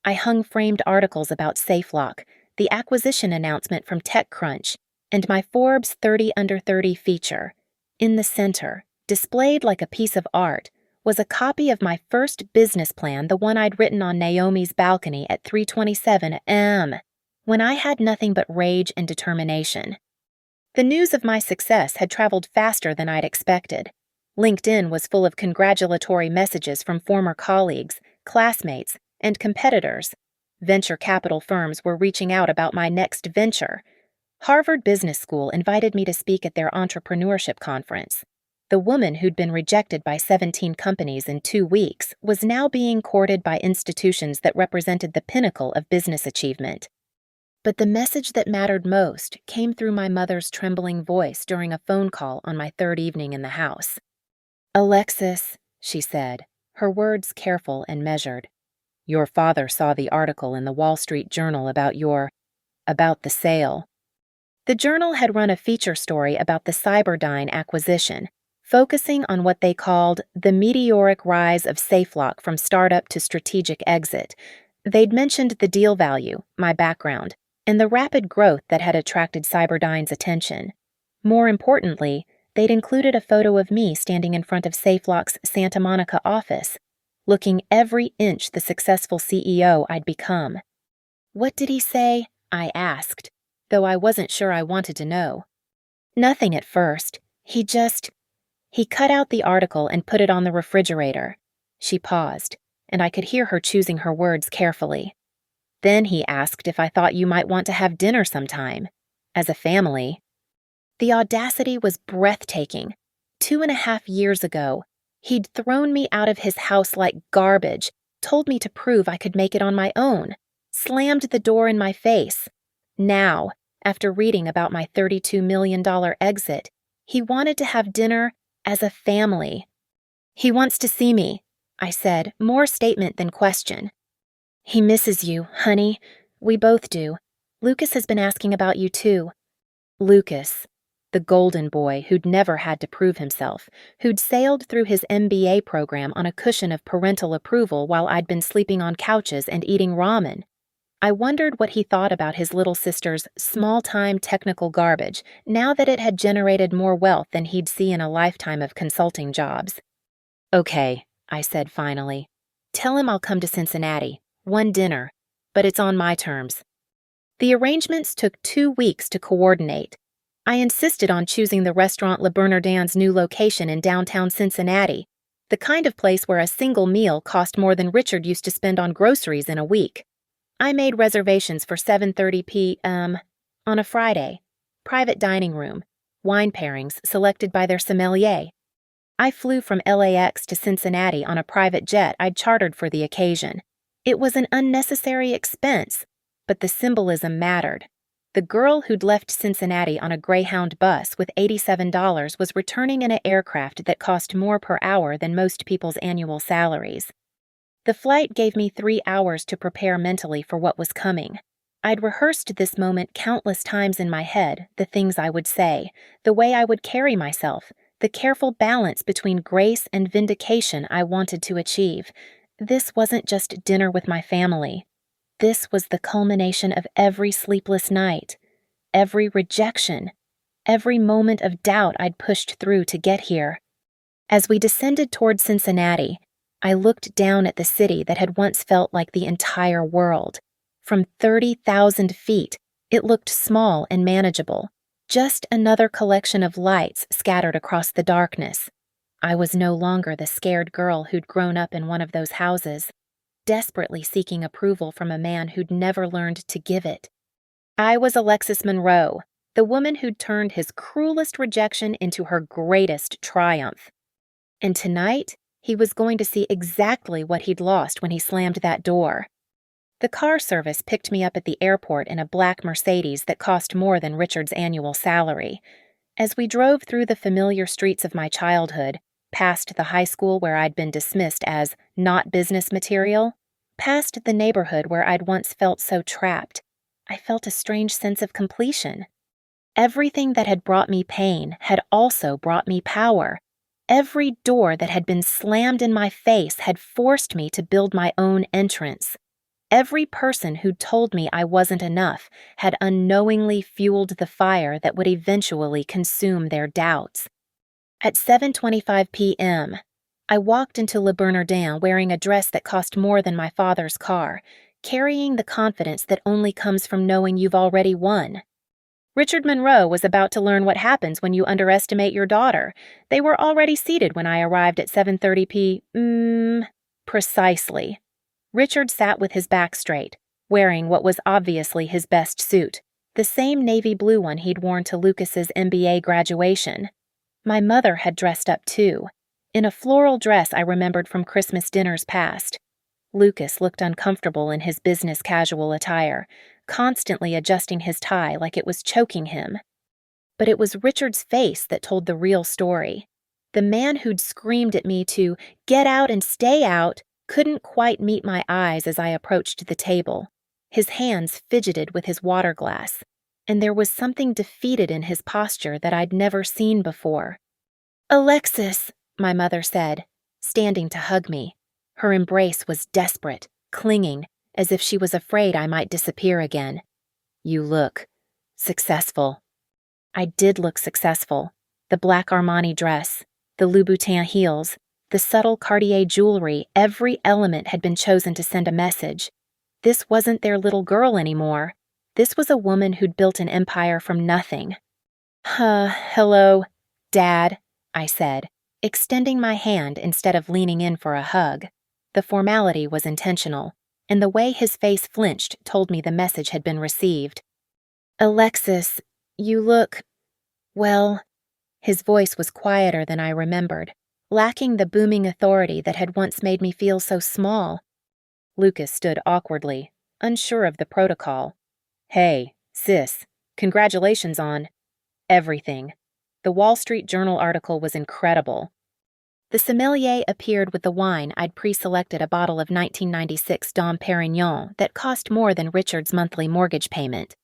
I hung framed articles about SafeLock, the acquisition announcement from TechCrunch, and my Forbes 30 Under 30 feature. In the center, displayed like a piece of art, was a copy of my first business plan, the one I'd written on Naomi's balcony at 3:27 a.m., when I had nothing but rage and determination. The news of my success had traveled faster than I'd expected. LinkedIn was full of congratulatory messages from former colleagues, classmates, and competitors. Venture capital firms were reaching out about my next venture. Harvard Business School invited me to speak at their entrepreneurship conference. The woman who'd been rejected by 17 companies in 2 weeks was now being courted by institutions that represented the pinnacle of business achievement. But the message that mattered most came through my mother's trembling voice during a phone call on my third evening in the house. "Alexis," she said, her words careful and measured, "your father saw the article in the Wall Street Journal about the sale." The Journal had run a feature story about the Cyberdyne acquisition, focusing on what they called the meteoric rise of SafeLock from startup to strategic exit. They'd mentioned the deal value, my background, and the rapid growth that had attracted Cyberdyne's attention. More importantly, they'd included a photo of me standing in front of SafeLock's Santa Monica office, looking every inch the successful CEO I'd become. "What did he say?" I asked, though I wasn't sure I wanted to know. "Nothing at first. He cut out the article and put it on the refrigerator." She paused, and I could hear her choosing her words carefully. "Then he asked if I thought you might want to have dinner sometime, as a family." The audacity was breathtaking. 2.5 years ago, he'd thrown me out of his house like garbage, told me to prove I could make it on my own, slammed the door in my face. Now, after reading about my $32 million exit, he wanted to have dinner as a family. "He wants to see me," I said, more statement than question. "He misses you, honey. We both do. Lucas has been asking about you, too." Lucas, the golden boy who'd never had to prove himself, who'd sailed through his MBA program on a cushion of parental approval while I'd been sleeping on couches and eating ramen. I wondered what he thought about his little sister's small-time technical garbage now that it had generated more wealth than he'd see in a lifetime of consulting jobs. "Okay," I said finally. "Tell him I'll come to Cincinnati. One dinner. But it's on my terms." The arrangements took 2 weeks to coordinate. I insisted on choosing the restaurant Le Bernardin's new location in downtown Cincinnati, the kind of place where a single meal cost more than Richard used to spend on groceries in a week. I made reservations for 7:30 p.m. on a Friday. Private dining room, wine pairings selected by their sommelier. I flew from LAX to Cincinnati on a private jet I'd chartered for the occasion. It was an unnecessary expense, but the symbolism mattered. The girl who'd left Cincinnati on a Greyhound bus with $87 was returning in an aircraft that cost more per hour than most people's annual salaries. The flight gave me 3 hours to prepare mentally for what was coming. I'd rehearsed this moment countless times in my head, the things I would say, the way I would carry myself, the careful balance between grace and vindication I wanted to achieve. This wasn't just dinner with my family. This was the culmination of every sleepless night, every rejection, every moment of doubt I'd pushed through to get here. As we descended toward Cincinnati, I looked down at the city that had once felt like the entire world. From 30,000 feet, it looked small and manageable, just another collection of lights scattered across the darkness. I was no longer the scared girl who'd grown up in one of those houses, desperately seeking approval from a man who'd never learned to give it. I was Alexis Monroe, the woman who'd turned his cruelest rejection into her greatest triumph. And tonight, he was going to see exactly what he'd lost when he slammed that door. The car service picked me up at the airport in a black Mercedes that cost more than Richard's annual salary. As we drove through the familiar streets of my childhood, past the high school where I'd been dismissed as not business material, past the neighborhood where I'd once felt so trapped, I felt a strange sense of completion. Everything that had brought me pain had also brought me power. Every door that had been slammed in my face had forced me to build my own entrance. Every person who'd told me I wasn't enough had unknowingly fueled the fire that would eventually consume their doubts. At 7:25 p.m., I walked into Le Bernardin wearing a dress that cost more than my father's car, carrying the confidence that only comes from knowing you've already won. Richard Monroe was about to learn what happens when you underestimate your daughter. They were already seated when I arrived at 7:30 p.m. Precisely. Richard sat with his back straight, wearing what was obviously his best suit, the same navy blue one he'd worn to Lucas's MBA graduation. My mother had dressed up too, in a floral dress I remembered from Christmas dinners past. Lucas looked uncomfortable in his business casual attire, constantly adjusting his tie like it was choking him. But it was Richard's face that told the real story. The man who'd screamed at me to get out and stay out couldn't quite meet my eyes as I approached the table. His hands fidgeted with his water glass, and there was something defeated in his posture that I'd never seen before. "Alexis," my mother said, standing to hug me. Her embrace was desperate, clinging, as if she was afraid I might disappear again. "You look successful." I did look successful. The black Armani dress, the Louboutin heels, the subtle Cartier jewelry, every element had been chosen to send a message. This wasn't their little girl anymore. This was a woman who'd built an empire from nothing. Hello, Dad," I said, extending my hand instead of leaning in for a hug. The formality was intentional, and the way his face flinched told me the message had been received. "Alexis, you look, well," his voice was quieter than I remembered, lacking the booming authority that had once made me feel so small. Lucas stood awkwardly, unsure of the protocol. "Hey, sis, congratulations on everything. The Wall Street Journal article was incredible." The sommelier appeared with the wine I'd pre-selected, a bottle of 1996 Dom Perignon that cost more than Richard's monthly mortgage payment.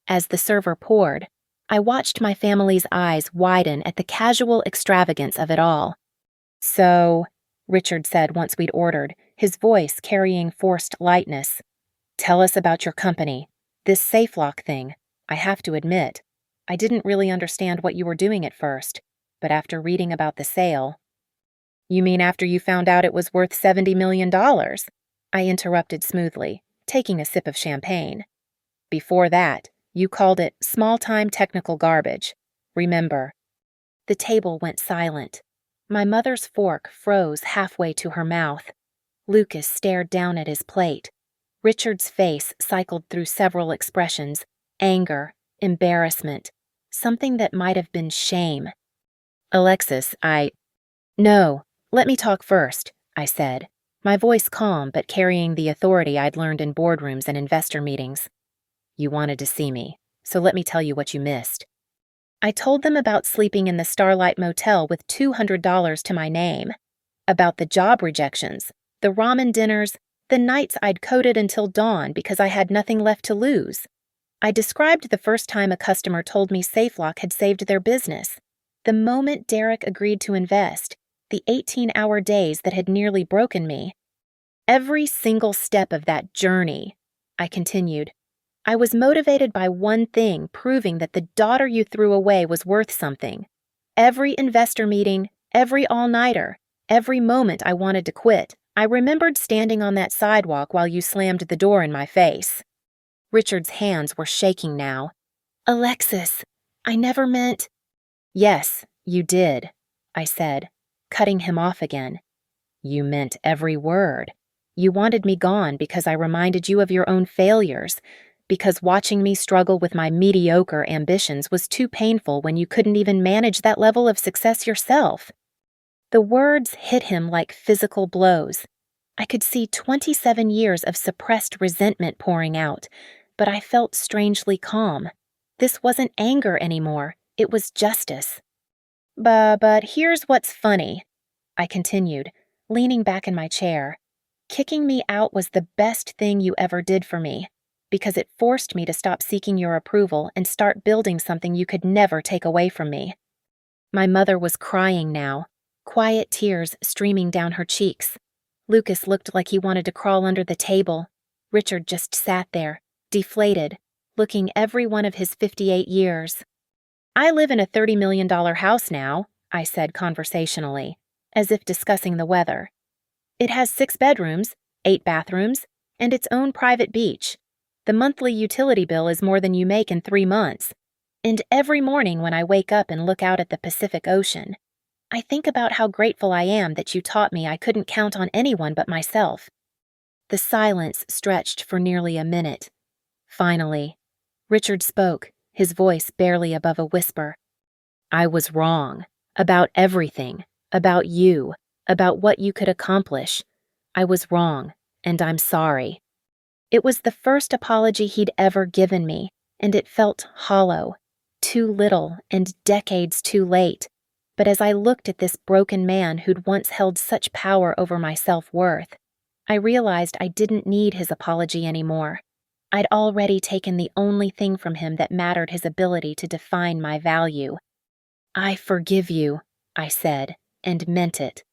As the server poured, I watched my family's eyes widen at the casual extravagance of it all. "So," Richard said once we'd ordered, his voice carrying forced lightness, "tell us about your company. This SafeLock thing. I have to admit, I didn't really understand what you were doing at first, but after reading about the sale—" "You mean after you found out it was worth $70 million? I interrupted smoothly, taking a sip of champagne. "Before that, you called it small-time technical garbage. Remember." The table went silent. My mother's fork froze halfway to her mouth. Lucas stared down at his plate. Richard's face cycled through several expressions: anger, embarrassment, something that might have been shame. "Alexis, No, let me talk first," I said, my voice calm but carrying the authority I'd learned in boardrooms and investor meetings. "You wanted to see me, so let me tell you what you missed." I told them about sleeping in the Starlight Motel with $200 to my name, about the job rejections, the ramen dinners, the nights I'd coded until dawn because I had nothing left to lose. I described the first time a customer told me SafeLock had saved their business, the moment Derek agreed to invest, the 18-hour days that had nearly broken me. Every single step of that journey, I continued, I was motivated by one thing, proving that the daughter you threw away was worth something. Every investor meeting, every all-nighter, every moment I wanted to quit, I remembered standing on that sidewalk while you slammed the door in my face. Richard's hands were shaking now. "Alexis, I never meant—" "Yes, you did," I said, cutting him off again. "You meant every word. You wanted me gone because I reminded you of your own failures, because watching me struggle with my mediocre ambitions was too painful when you couldn't even manage that level of success yourself." The words hit him like physical blows. I could see 27 years of suppressed resentment pouring out, but I felt strangely calm. This wasn't anger anymore, it was justice. But here's what's funny," I continued, leaning back in my chair. "Kicking me out was the best thing you ever did for me, because it forced me to stop seeking your approval and start building something you could never take away from me." My mother was crying now, quiet tears streaming down her cheeks. Lucas looked like he wanted to crawl under the table. Richard just sat there, deflated, looking every one of his 58 years. "I live in a $30 million house now," I said conversationally, as if discussing the weather. It has 6 bedrooms, 8 bathrooms, and its own private beach. The monthly utility bill is more than you make in 3 months. And every morning when I wake up and look out at the Pacific Ocean, I think about how grateful I am that you taught me I couldn't count on anyone but myself. The silence stretched for nearly a minute. Finally, Richard spoke, his voice barely above a whisper. I was wrong. About everything. About you. About what you could accomplish. I was wrong, and I'm sorry. It was the first apology he'd ever given me, and it felt hollow, too little and decades too late. But as I looked at this broken man who'd once held such power over my self-worth, I realized I didn't need his apology anymore. I'd already taken the only thing from him that mattered, his ability to define my value. I forgive you, I said, and meant it.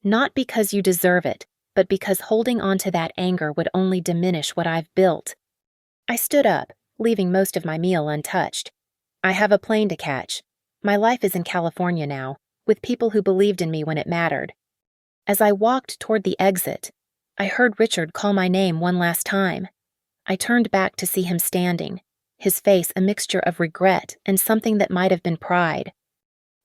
Not because you deserve it, but because holding on to that anger would only diminish what I've built. I stood up, leaving most of my meal untouched. I have a plane to catch. My life is in California now, with people who believed in me when it mattered. As I walked toward the exit, I heard Richard call my name one last time. I turned back to see him standing, his face a mixture of regret and something that might have been pride.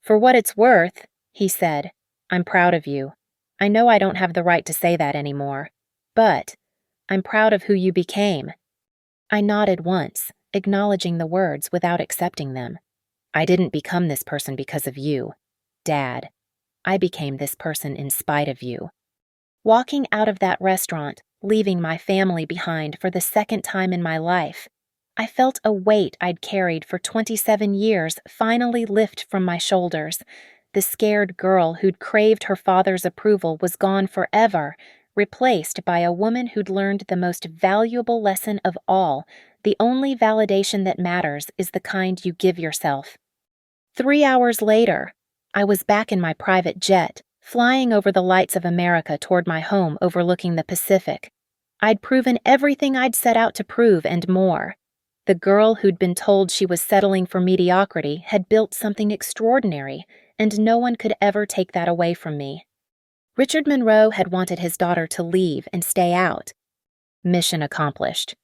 For what it's worth, he said, I'm proud of you. I know I don't have the right to say that anymore, but I'm proud of who you became. I nodded once, acknowledging the words without accepting them. I didn't become this person because of you, Dad. I became this person in spite of you. Walking out of that restaurant, leaving my family behind for the second time in my life, I felt a weight I'd carried for 27 years finally lift from my shoulders. The scared girl who'd craved her father's approval was gone forever, replaced by a woman who'd learned the most valuable lesson of all. The only validation that matters is the kind you give yourself. 3 hours later, I was back in my private jet, flying over the lights of America toward my home overlooking the Pacific. I'd proven everything I'd set out to prove and more. The girl who'd been told she was settling for mediocrity had built something extraordinary, and no one could ever take that away from me. Richard Monroe had wanted his daughter to leave and stay out. Mission accomplished.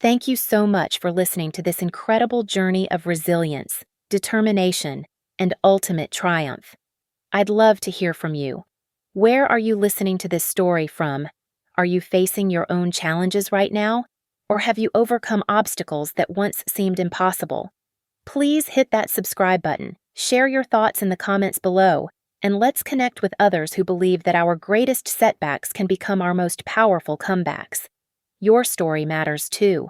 Thank you so much for listening to this incredible journey of resilience, determination, and ultimate triumph. I'd love to hear from you. Where are you listening to this story from? Are you facing your own challenges right now? Or have you overcome obstacles that once seemed impossible? Please hit that subscribe button, share your thoughts in the comments below, and let's connect with others who believe that our greatest setbacks can become our most powerful comebacks. Your story matters too.